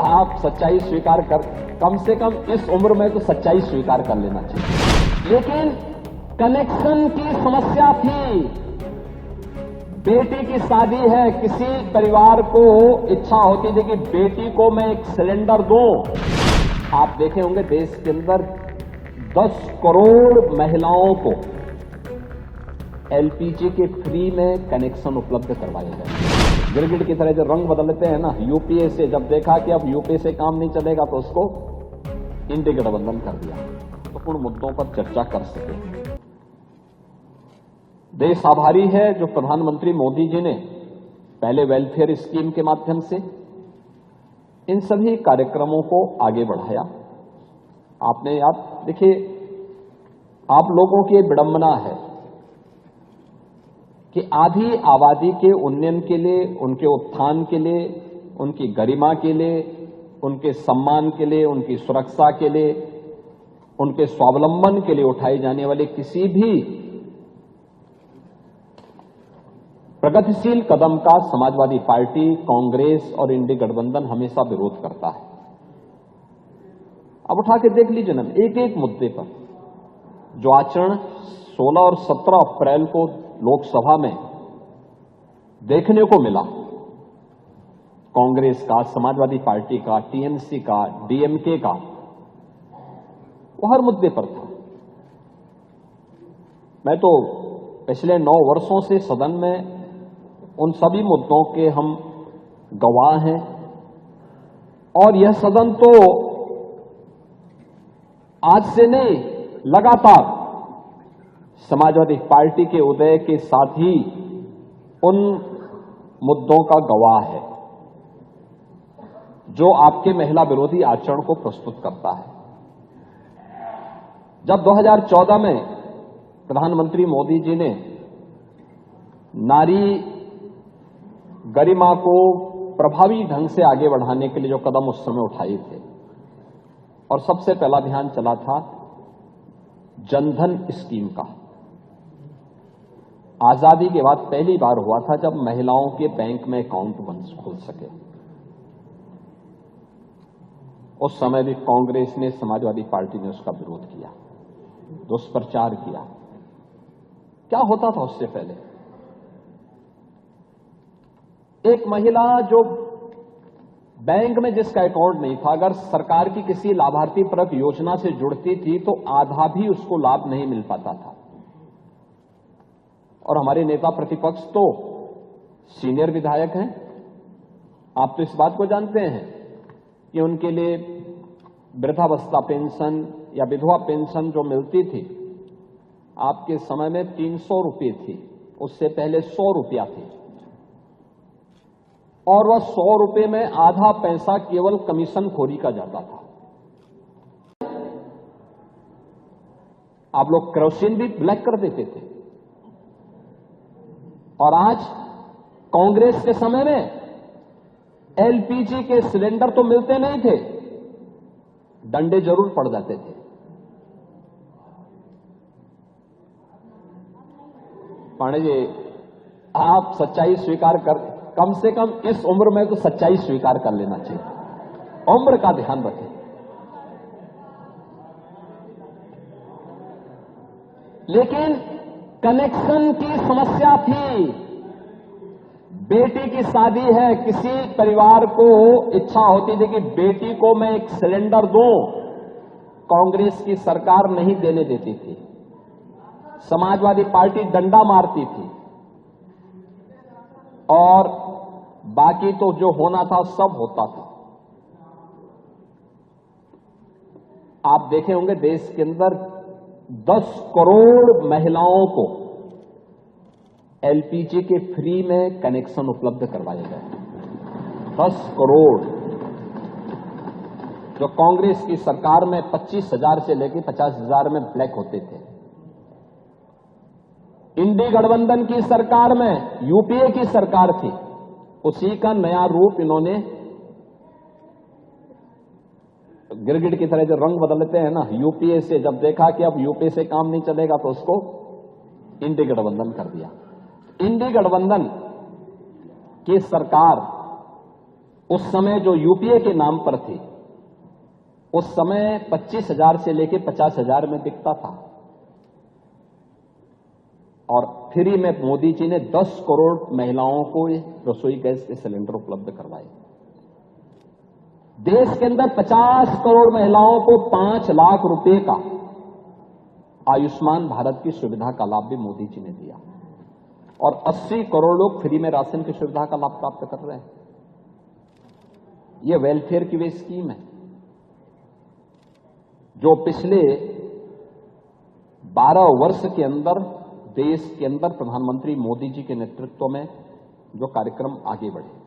आप सच्चाई स्वीकार कर, कम से कम इस उम्र में तो सच्चाई स्वीकार कर लेना चाहिए। लेकिन कनेक्शन की समस्या थी। बेटी की शादी है, किसी परिवार को इच्छा होती थी कि बेटी को मैं एक सिलेंडर दूं। आप देखे होंगे देश के अंदर 10 करोड़ महिलाओं को एलपीजी के फ्री में कनेक्शन उपलब्ध करवाए गए। गिरगिट की तरह जो रंग बदलते हैं ना, यूपीए से जब देखा कि अब यूपीए से काम नहीं चलेगा तो उसको इंडी गठबंधन कर दिया, तो उन मुद्दों पर चर्चा कर सके। देश आभारी है जो प्रधानमंत्री मोदी जी ने पहले वेलफेयर स्कीम के माध्यम से इन सभी कार्यक्रमों को आगे बढ़ाया। आपने याद देखिए, आप लोगों की विडंबना है कि आधी आबादी के उन्नयन के लिए, उनके उत्थान के लिए, उनकी गरिमा के लिए, उनके सम्मान के लिए, उनकी सुरक्षा के लिए, उनके स्वावलंबन के लिए उठाई जाने वाले किसी भी प्रगतिशील कदम का समाजवादी पार्टी, कांग्रेस और इंडी गठबंधन हमेशा विरोध करता है। अब उठा के देख लीजिए ना, एक एक मुद्दे पर जो आचरण 16 और 17 अप्रैल को लोकसभा में देखने को मिला, कांग्रेस का, समाजवादी पार्टी का, टीएमसी का, डीएमके का, वो हर मुद्दे पर था। मैं तो पिछले 9 वर्षों से सदन में उन सभी मुद्दों के हम गवाह हैं, और यह सदन तो आज से नहीं, लगातार समाजवादी पार्टी के उदय के साथ ही उन मुद्दों का गवाह है जो आपके महिला विरोधी आचरण को प्रस्तुत करता है। जब 2014 में प्रधानमंत्री मोदी जी ने नारी गरिमा को प्रभावी ढंग से आगे बढ़ाने के लिए जो कदम उस समय उठाए थे, और सबसे पहला अभियान चला था जनधन स्कीम का। आजादी के बाद पहली बार हुआ था जब महिलाओं के बैंक में अकाउंट खुल सके। उस समय भी कांग्रेस ने, समाजवादी पार्टी ने उसका विरोध किया, दुष्प्रचार किया। क्या होता था उससे पहले? एक महिला जो बैंक में जिसका अकाउंट नहीं था, अगर सरकार की किसी लाभार्थी परक योजना से जुड़ती थी तो आधा भी उसको लाभ नहीं मिल पाता था। और हमारे नेता प्रतिपक्ष तो सीनियर विधायक हैं, आप तो इस बात को जानते हैं कि उनके लिए वृद्धावस्था पेंशन या विधवा पेंशन जो मिलती थी, आपके समय में 300 रुपये थी, उससे पहले 100 रुपया थी, और वह 100 रुपये में आधा पैसा केवल कमीशन खोरी का जाता था। आप लोग केरोसिन भी ब्लैक कर देते थे। और आज कांग्रेस के समय में एलपीजी के सिलेंडर तो मिलते नहीं थे, डंडे जरूर पड़ जाते थे। पांडे जी, आप सच्चाई स्वीकार कर, कम से कम इस उम्र में तो सच्चाई स्वीकार कर लेना चाहिए। उम्र का ध्यान रखें। लेकिन कनेक्शन की समस्या थी। बेटी की शादी है, किसी परिवार को इच्छा होती थी कि बेटी को मैं एक सिलेंडर दूं, कांग्रेस की सरकार नहीं देने देती थी। समाजवादी पार्टी डंडा मारती थी, और बाकी तो जो होना था सब होता था। आप देखे होंगे देश के अंदर 10 करोड़ महिलाओं को एलपीजी के फ्री में कनेक्शन उपलब्ध करवाए गए। 10 करोड़, जो कांग्रेस की सरकार में 25,000 से लेकर 50,000 में ब्लैक होते थे। इंडी गठबंधन की सरकार में, यूपीए की सरकार थी, उसी का नया रूप इन्होंने, गिरगिट की तरह जो रंग बदलते हैं ना, यूपीए से जब देखा कि अब यूपीए से काम नहीं चलेगा तो उसको इंडी गठबंधन कर दिया। इंडी गठबंधन की सरकार उस समय जो यूपीए के नाम पर थी, उस समय 25,000 से लेकर 50,000 में बिकता था और फ्री में मोदी जी ने 10 करोड़ महिलाओं को रसोई गैस के सिलेंडर उपलब्ध करवाए। देश के अंदर 50 करोड़ महिलाओं को 5 लाख रुपए का आयुष्मान भारत की सुविधा का लाभ भी मोदी जी ने दिया और 80 करोड़ लोग फ्री में राशन की सुविधा का लाभ प्राप्त कर रहे हैं। यह वेलफेयर की वे स्कीम है जो पिछले 12 वर्ष के अंदर देश के अंदर प्रधानमंत्री मोदी जी के नेतृत्व में जो कार्यक्रम आगे बढ़े।